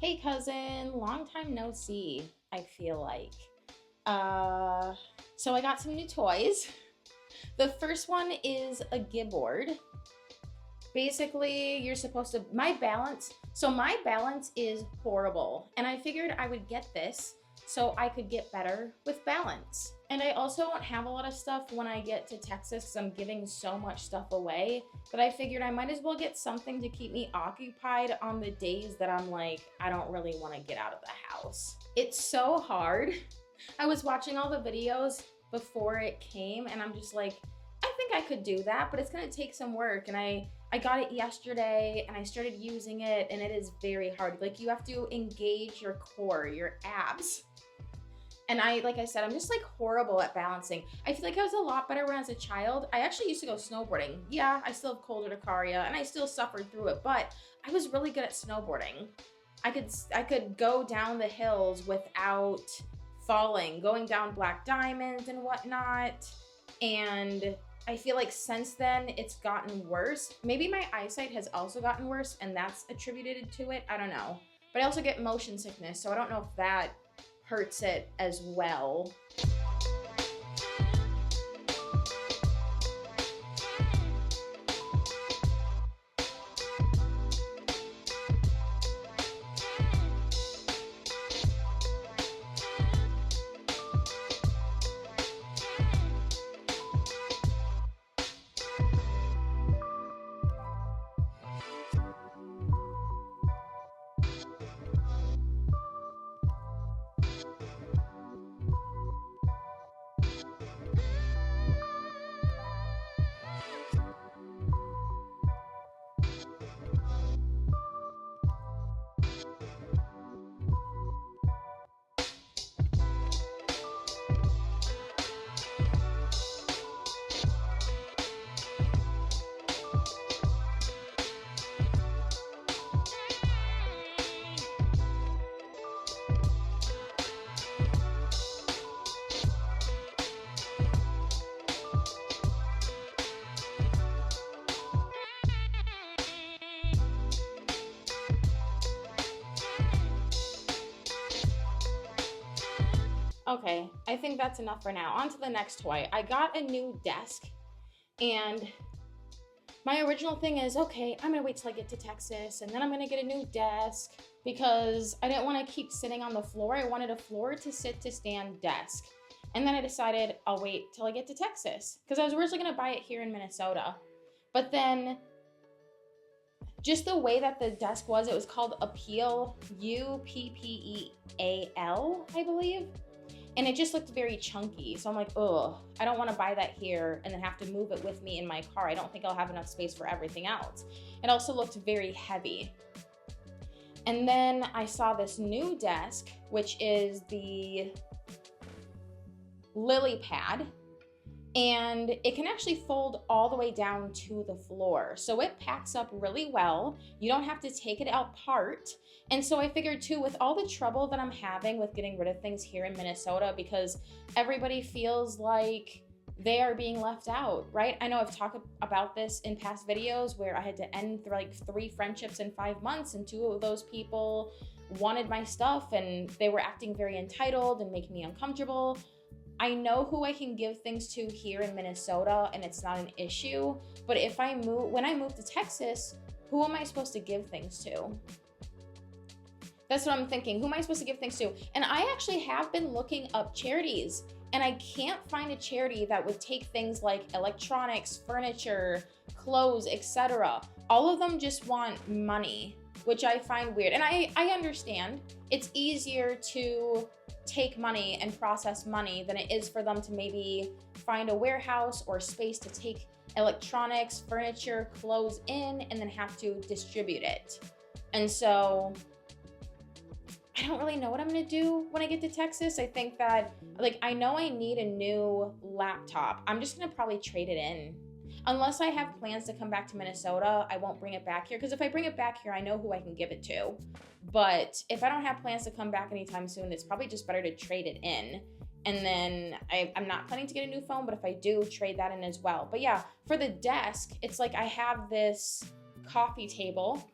Hey cousin, long time no see, I feel like. So I got some new toys. The first one is a Giboard. Basically, you're supposed to, my balance is horrible. And I figured I would get this so I could get better with balance. And I also won't have a lot of stuff when I get to Texas because I'm giving so much stuff away. But I figured I might as well get something to keep me occupied on the days that I'm like, I don't really want to get out of the house. It's so hard. I was watching all the videos before it came and I'm just like, I think I could do that, but it's gonna take some work. And I got it yesterday and I started using it and it is very hard. Like you have to engage your core, your abs. And like I said, I'm just like horrible at balancing. I feel like I was a lot better when I was a child. I actually used to go snowboarding. Yeah, I still have cold urticaria and I still suffered through it, but I was really good at snowboarding. I could go down the hills without falling, going down black diamonds and whatnot. And I feel like since then it's gotten worse. Maybe my eyesight has also gotten worse and that's attributed to it. I don't know. But I also get motion sickness, so I don't know if that hurts it as well. Okay, I think that's enough for now. On to the next toy. I got a new desk and my original thing is, okay, I'm gonna wait till I get to Texas and then I'm gonna get a new desk because I didn't wanna keep sitting on the floor. I wanted a floor to sit to stand desk. And then I decided I'll wait till I get to Texas because I was originally gonna buy it here in Minnesota. But then just the way that the desk was, it was called Uppeal, Uppeal, I believe. And it just looked very chunky. So I'm like, ugh, I don't want to buy that here and then have to move it with me in my car. I don't think I'll have enough space for everything else. It also looked very heavy. And then I saw this new desk, which is the Lily Pad. And it can actually fold all the way down to the floor. So it packs up really well. You don't have to take it apart. And so I figured too, with all the trouble that I'm having with getting rid of things here in Minnesota, because everybody feels like they are being left out, right? I know I've talked about this in past videos where I had to end like 3 friendships in 5 months and 2 of those people wanted my stuff and they were acting very entitled and making me uncomfortable. I know who I can give things to here in Minnesota and it's not an issue, but when I move to Texas, who am I supposed to give things to? That's what I'm thinking. Who am I supposed to give things to? And I actually have been looking up charities and I can't find a charity that would take things like electronics, furniture, clothes, etc. All of them just want money, which I find weird. And I understand it's easier to take money and process money than it is for them to maybe find a warehouse or space to take electronics, furniture, clothes in and then have to distribute it. And so I don't really know what I'm gonna do when I get to Texas. I think that, like, I know I need a new laptop. I'm just gonna probably trade it in. Unless I have plans to come back to Minnesota, I won't bring it back here. Because if I bring it back here, I know who I can give it to. But if I don't have plans to come back anytime soon, it's probably just better to trade it in. And then I'm not planning to get a new phone, but if I do, trade that in as well. But yeah, for the desk, it's like I have this coffee table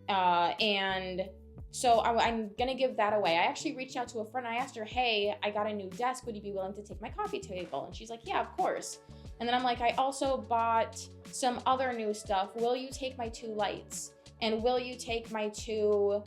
and So I'm going to give that away. I actually reached out to a friend. I asked her, hey, I got a new desk. Would you be willing to take my coffee table? And she's like, yeah, of course. And then I'm like, I also bought some other new stuff. Will you take my 2 lights? And will you take my 2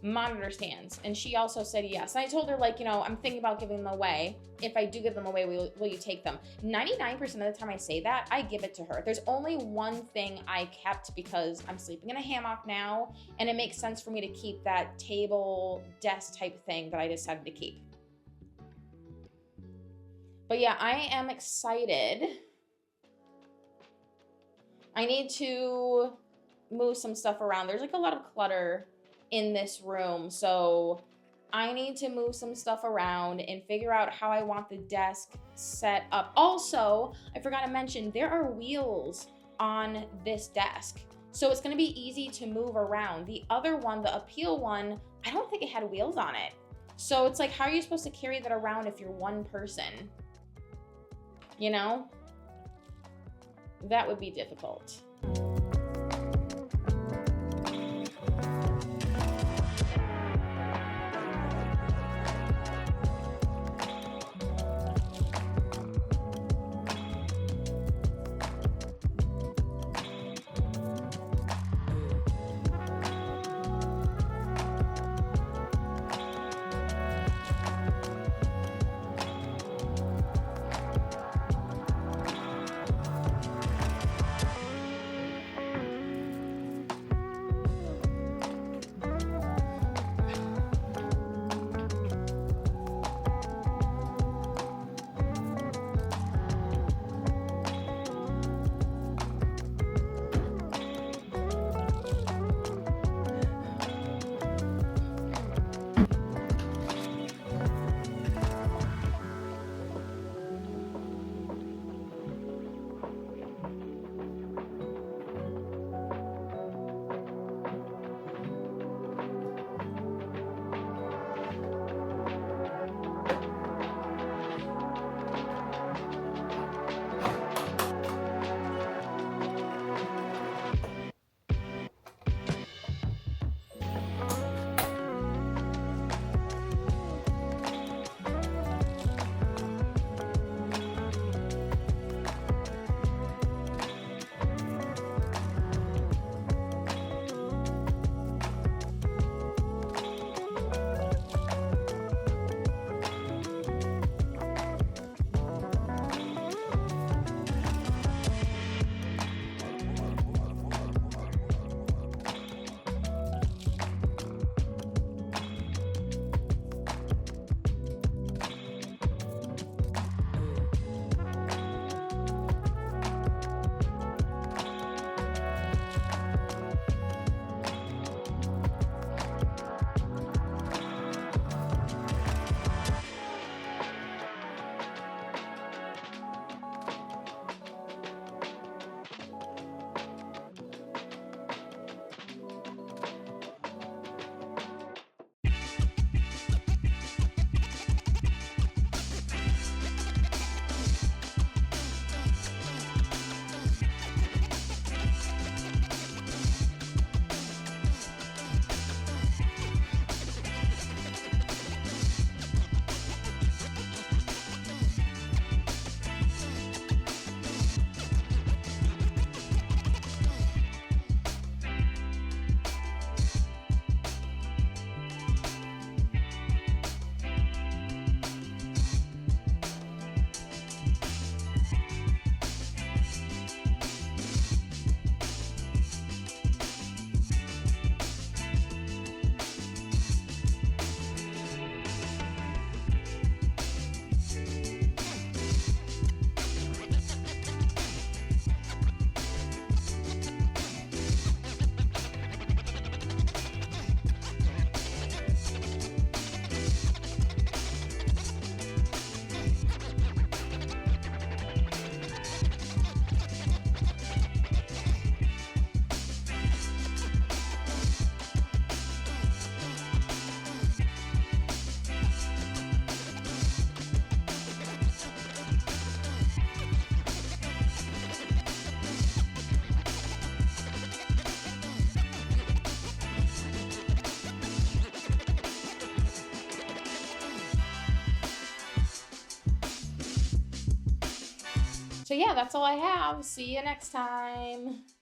monitor stands? And she also said yes. And I told her, like, you know, I'm thinking about giving them away. If I do give them away, will you take them? 99% of the time I say that, I give it to her. There's only one thing I kept because I'm sleeping in a hammock now, and it makes sense for me to keep that table desk type thing that I decided to keep. But yeah, I am excited. I need to move some stuff around. There's like a lot of clutter in this room, so I need to move some stuff around and figure out how I want the desk set up. Also, I forgot to mention, there are wheels on this desk, so it's going to be easy to move around. The other one, the Appeal one, I don't think it had wheels on it. So it's like, how are you supposed to carry that around if you're one person? You know? That would be difficult. So yeah, that's all I have. See you next time.